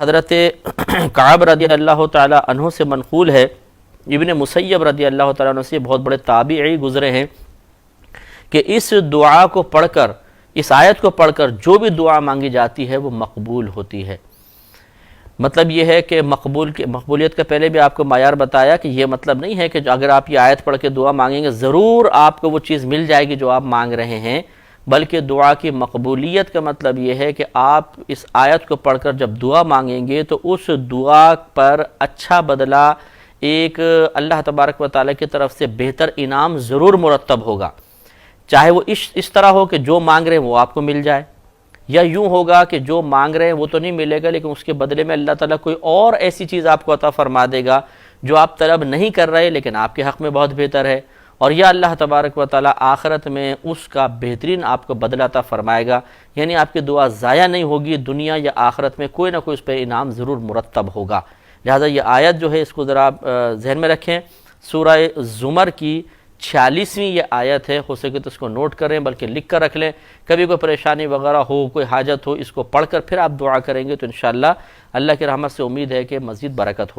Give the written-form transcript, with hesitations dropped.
حضرت کعب رضی اللہ تعالیٰ عنہ سے منقول ہے، ابن مسیب رضی اللہ تعالیٰ عنہ سے بہت بڑے تابعی گزرے ہیں کہ اس دعا کو پڑھ کر، اس آیت کو پڑھ کر جو بھی دعا مانگی جاتی ہے وہ مقبول ہوتی ہے۔ مطلب یہ ہے کہ مقبولیت کا پہلے بھی آپ کو معیار بتایا کہ یہ مطلب نہیں ہے کہ اگر آپ یہ آیت پڑھ کے دعا مانگیں گے ضرور آپ کو وہ چیز مل جائے گی جو آپ مانگ رہے ہیں، بلکہ دعا کی مقبولیت کا مطلب یہ ہے کہ آپ اس آیت کو پڑھ کر جب دعا مانگیں گے تو اس دعا پر اچھا بدلہ، ایک اللہ تبارک و تعالیٰ کی طرف سے بہتر انعام ضرور مرتب ہوگا، چاہے وہ اس طرح ہو کہ جو مانگ رہے ہیں وہ آپ کو مل جائے، یا یوں ہوگا کہ جو مانگ رہے ہیں وہ تو نہیں ملے گا لیکن اس کے بدلے میں اللہ تعالیٰ کوئی اور ایسی چیز آپ کو عطا فرما دے گا جو آپ طلب نہیں کر رہے لیکن آپ کے حق میں بہت بہتر ہے، اور یا اللہ تبارک و تعالیٰ آخرت میں اس کا بہترین آپ کو بدلہ عطا فرمائے گا، یعنی آپ کی دعا ضائع نہیں ہوگی، دنیا یا آخرت میں کوئی نہ کوئی اس پہ انعام ضرور مرتب ہوگا۔ لہٰذا یہ آیت جو ہے اس کو ذرا آپ ذہن میں رکھیں، سورہ زمر کی 46ویں یہ آیت ہے، ہو سکے تو اس کو نوٹ کریں بلکہ لکھ کر رکھ لیں، کبھی کوئی پریشانی وغیرہ ہو، کوئی حاجت ہو، اس کو پڑھ کر پھر آپ دعا کریں گے تو انشاءاللہ اللہ کی رحمت سے امید ہے کہ مزید برکت ہو۔